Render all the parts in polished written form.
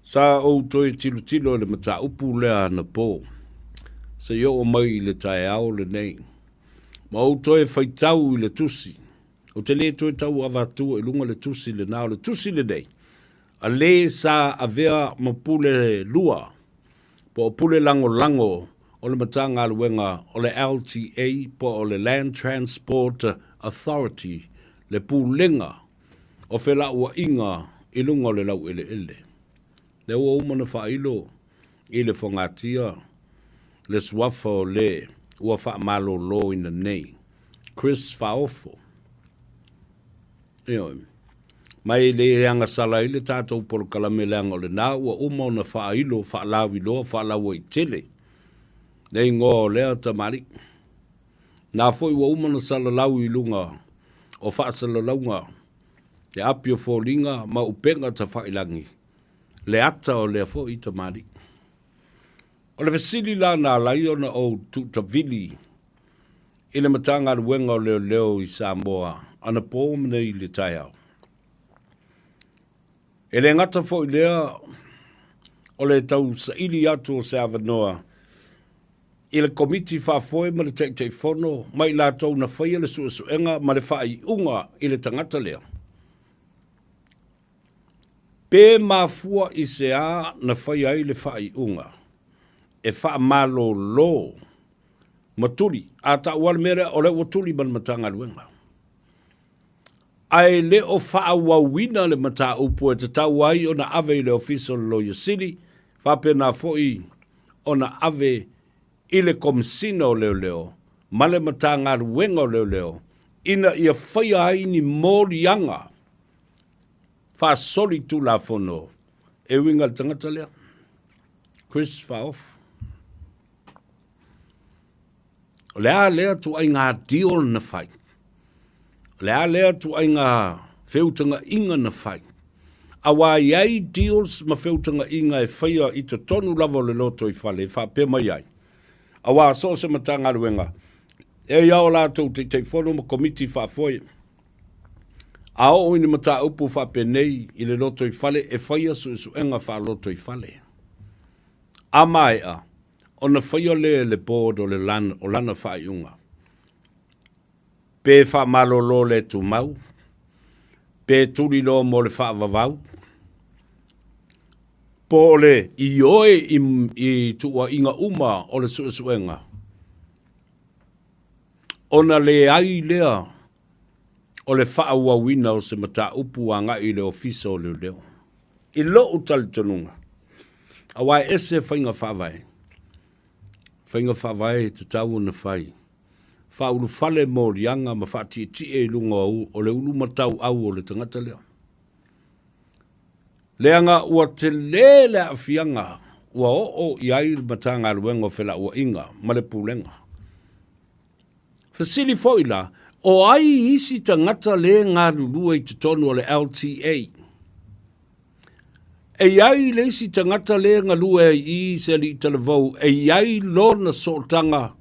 Sa o toi tilo le mata upu lea na po. Sa yo o mai le tae au le nei. Ma o toi whaitau i le tusi. O te le toi tau avatua i lunga le tusi le nao le tusi le nei. A le sa a vea ma pule lua. Po o pule lango o le matanga luenga o le LTA po o le Land Transport Authority le pulenga o whela ua inga i lunga le lau ele. Le ua umana whailo i le whangatia le swafa o le ua wha malo lo ina nei. Chris Faofo. Mai le anga sala i le tātou por kalame leanga o le nā ua umana whailo whaalawi loa whaalawa i tele. Nei ngō lea tamari. Nā fwoi ua umana sala lau i lunga o whaasala launga. Te apio fōlinga ma upenga ta whailangi. Le ata o le fo i tamari. O le fesili la nā laiona o tutavili. I le matanga luenga o leo i Samoa. Ana pōmene i le taiao. E le ngata fo i lea o le tau sa ili atu o se avanoa. I le komiti whaafoe ma le teitei fono. Mai la tau na whaia le suenga ma le whai unga i le tangata lea. Pe mafua i se a na whai ai le whai unga. E wha malo lo. Maturi. A ta ual mera o le waturi man matanga luenga. Ai le o wha wawina le mata upu e te tau ai o na ave le official lawyer city. Whape na foi o na ave i le komisina o leo. Ma le matanga luenga o leo. Ina ia whai ai ni morianga. Fa solitulafono. E winga tangata lea. Chris Faof. Lea tu ai ngā deal na whai. Lea tu ai ngā whiutanga inga na whai. Awa iai deals ma whiutanga inga e whaia i te tonu lava le loto i whale. Wha pema iai. Awa so se matanga ruenga. E iau lātou te whono ma komiti whaafoe. Ao o ini mata upu whapenei i le loto i whale e whaia suenga wha loto i whale. Amai a, o na whaia le board o le lana whaiunga. Pe wha malolo le tu mau. Pe turi lo mo le wha vavau. Po le i oe i tua inga uma o le suenga. Ona le ai lea. O le wha wina o se mata upu anga i le ofisa o leo. I lo utali tonunga. Awai ese whainga whawai. Whainga whawai te tau na whai. Wha ulu whale mo rianga ma wha tie i lunga au o le ulu matau au o le tangata leo. Leanga ua te lele a fianga ua o i ai matanga luenga whela ua inga ma le pulenga. Fasili foila o ai isi tangata le ngā lulua i te tonu o le LTA. E iai le isi tangata le ngā lua i se li televou. E iai lona sotanga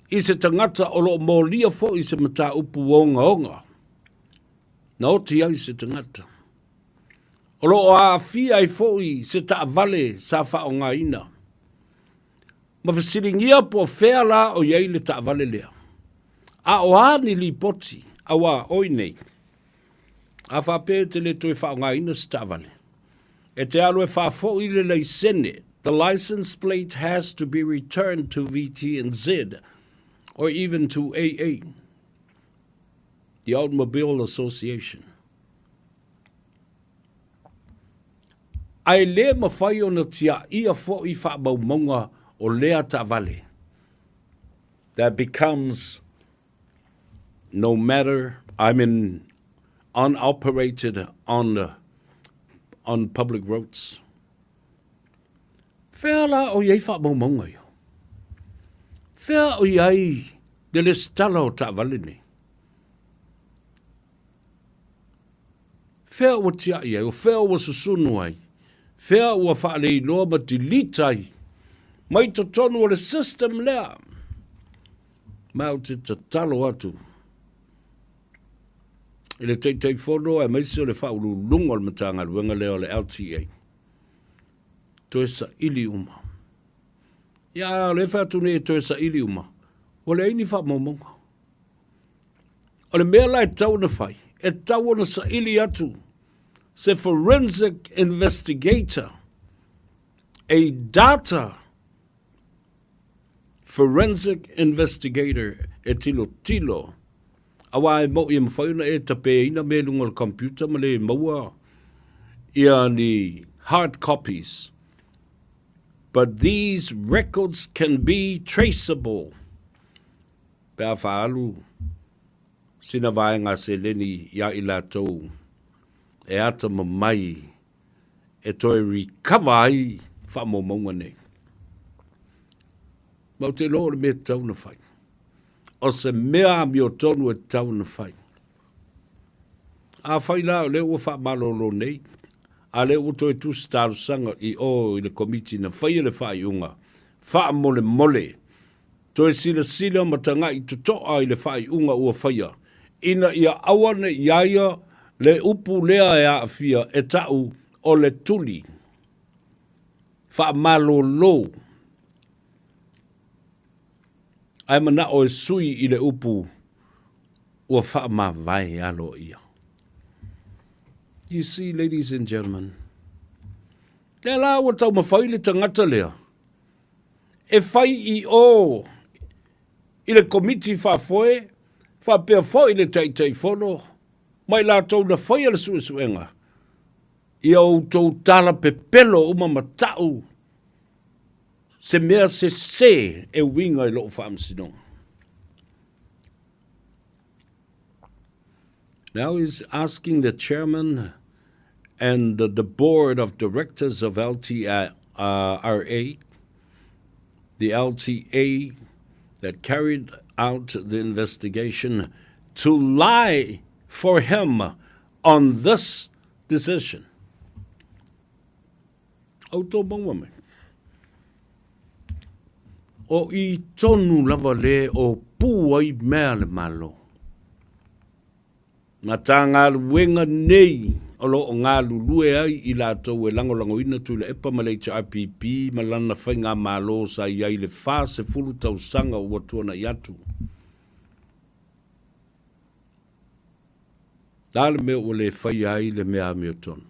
i se tangata o lo mo lia fo i se mata upu onga. Na o ti ai se tangata. O lo a fia i fo i se ta vale sa fa o ngā ina. Ma fasiringia po fea la o iai le ta vale lea. A o ani li poti, a wa oi nei. A wha pē te le toi wha ngā ina sta vale. E te alo e wha fo i le leisene. The license plate has to be returned to VT&Z or even to AA, the Automobile Association. Ai le mawhai o na tia ia fo i wha maumonga o lea ta vale. That becomes no matter, unoperated on public roads. Whea la o iei wha maumonga yo. Whea o iei de le stala o ta vale ni. Whea o tia iei, o whea o susunu ai. Whea o wha le iloa ma dilitai. Mai to tonu o le system lea. Mau te talo atu. I le teitei whono e maisi o le whaulu lungo le matanga luenga leo le LTA. toe sa ili uma. Ia le whaatune e toe sa ili uma. O le aini whaamamonga. O le mea lai tau na whai. E tau na sa ili atu. Se forensic investigator. A data forensic investigator e tilo. Awa e mo i mwhauna e tape ina me lunga le computer ma le maua ia ni hard copies. But these records can be traceable. Pea whaalu, sina vaenga se leni ia i la tau, e ata mamai, e toi recover ai whamomonga nei. Mau te loo le mea tau na whai. O se mea mi o tonu e tau na whai. A whai la leo ua whamalolo nei, a leo ua toi tu staru sanga i o i le komiti na whai le whai unga, wha mole. Toi sila matanga i tutoa i le whai unga ua whaia. Ina ia awane iaia le upu lea e a fia e tau o le tuli. Wha malolo. Ai mana o e sui i le upu ua wha ma vai alo ia. You see, ladies and gentlemen, le la ua tau mawhai le tangata lea. E whai i o i le komiti whafoe, whapea fo i le taitaifono, mai la tau na whai ala suenga. Ia o tau tala pepelo uma matau, se mea se e winga i loo whaamsinong. Now he's asking the chairman and the board of directors of LTRA, the LTA that carried out the investigation, to lie for him on this decision. Auto bangwame. O I tonu lava le o puai mea le malo. Na tā ngā luenga nei o lo o ngā lulue ai I lātou e lango ina tui le epa ma le HRPP ma lana whai ngā malo sa I ai le whā se fulu tau sanga ua tuana I atu. Lāle mea o le whai ai le mea mea tonu.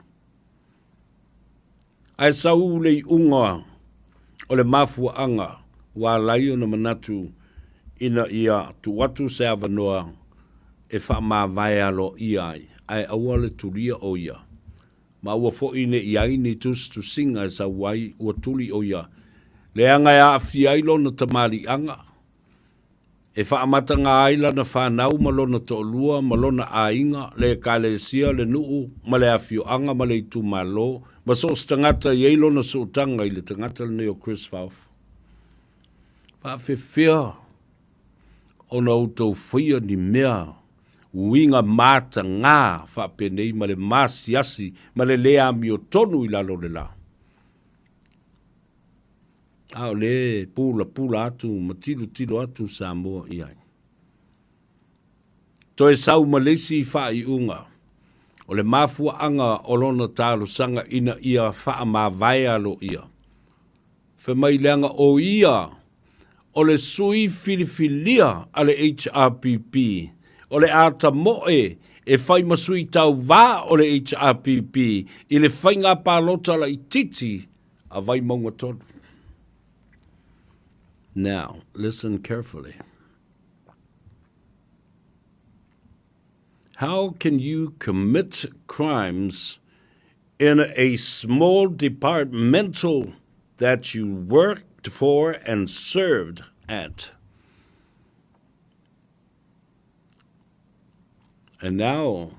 Ai sau le unga o le mafua anga wa lai o na manatu ina ia tu watu se avanoa e wha maa vai alo iai, ai aua le tulia o ia. Ma ua fo ine iai ni tus tu singa e sa wai ua tuli o ia. Le anga e a fiailo na tamari anga. E wha amata ngā aila na whanau malona to'olua, malona a inga, le kālesia, le nuu, ma le afio anga, ma le itu malo, ma so stangata yeilo na so tanga I le tangata le neo Chris Fauf. Wha fefea o na utou whaia ni mea, uinga mata ngā wha penei ma le masiasi, ma le lea mi o tonu I lalo le la. Ao le pula atu, ma tilo atu sa moa iai. Toe sau malesi wha I unga, o le mafua anga o lona tālo sanga ina ia wha ma vai alo ia. Wha mai leanga o ia, o le sui filifilia a le HRPP, o le ata moe e whai masui tau wā o le HRPP, I le whai ngā pālota la I titi a vai maunga tonu. Now, listen carefully. How can you commit crimes in a small departmental that you worked for and served at? And now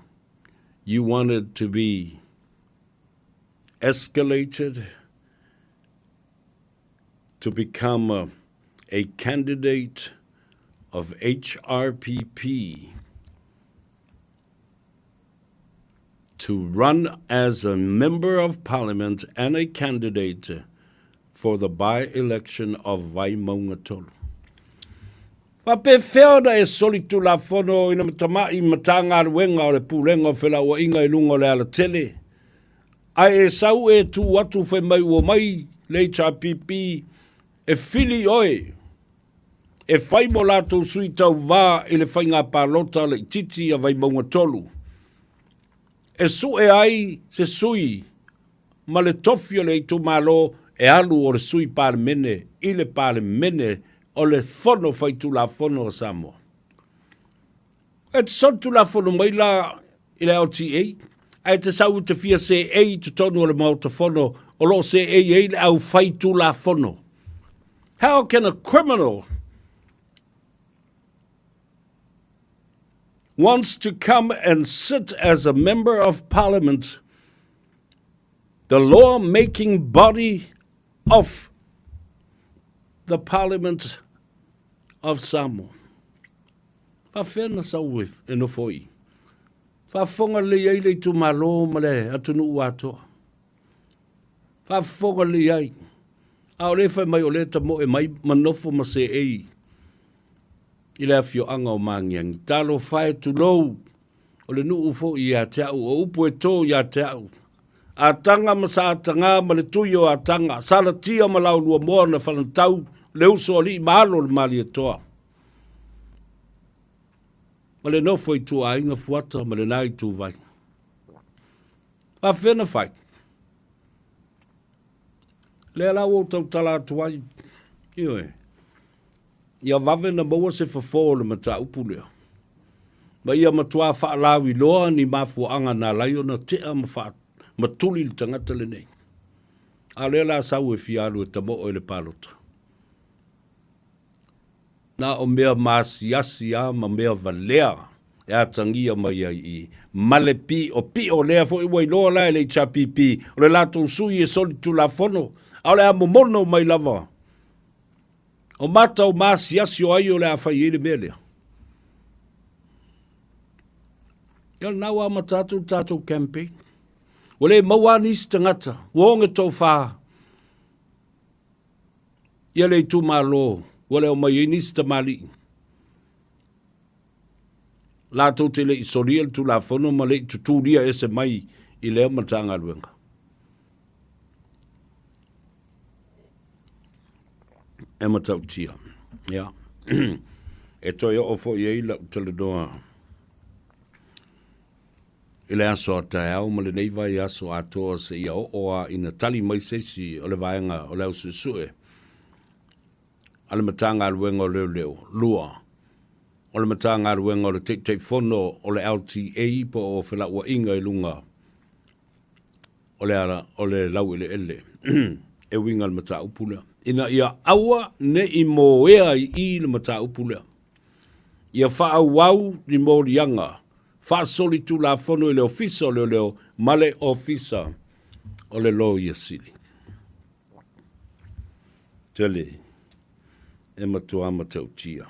you want it to be escalated to become a candidate of HRPP to run as a member of parliament and a candidate for the by-election of Waimaunga Tolu. Pape feoda e solitulafono ina matamai matanga ruenga o le pulenga o whela o inga I lunga o le ala tele. Ai e sau e tu watu whe mai o mai le HRPP, e fili oe, e whai mo lātou sui tau wā i le whai ngā pālota le titi a vai maunga tolu. E su e ai se sui, ma le tofi o le itu malo e alu o le sui pāle mene, i le pāle mene o le fono solitulafono o Samoa. E te solitulafono mai la i le LTA, ai te sau te fia se ei te tonu o le mautafono, o lo se ei le au solitulafono. How can a criminal wants to come and sit as a member of parliament, the law-making body of the Parliament of Samoa? Whawhena sauwif e no foi. Whawhonga le ei le tu malo ma le atunu uatoa. Whawhonga le ei. Ao le whai mai o le tamo e mai manofo ma se ei. I le afio anga o mangiangi. Talo whae tu lou. O le nu ufo i a teau. O upu e tō i a teau. A tanga ma sa atanga ma le tuyo a tanga. Sala tia ma lau lua moa na whanantau. Le uso ali malo le mali e toa. Ma le nofo i tu a inga fuata ma le nai tu vai. A whena whai. Le alau o tau tala atuai. Iwe. Ia vave na maua se whafo le mata upu lea. Ma ia matua whaalawi loa ni mafuanga na laio na tea matuli le tangata le nei. A lea la sau e fialu e tamo o le palota. Na o mea maasiasi a ma mea valea e atangia mai ai i male pi o lea fo i wailoa la le HRPP o le lato sui e solitulafono a le amomono mai lava. O mata o maasiasi o ai o le awhai ele mea lea. Kal nau a tātou campaign. O le maua nisi tangata, wonga tau wha. Ia le tu malo, o le o mai nisi tamali. La tau te le isoria tu la fono ma le tuturia ese mai i leo matanga luenga. E matau tia. Ia. E toi o fo i eila utale doa. I le aso a tae au ma le neiva i aso a toa se ia oa ina tali mai sesi o le vaenga o leo susue. Ale matanga luenga o leo lua. O le matanga luenga o le te fono o le LTA po o whila ua inga i lunga. O le lau ele ele. E winga le mata upulea. Ina ia aua ne i moea i le mata upulea. Ia wha wau ni mo lianga. Fa solitulafono i le ofisa o leo male ofisa o le lo ia sili. Tele, e matua matau tia.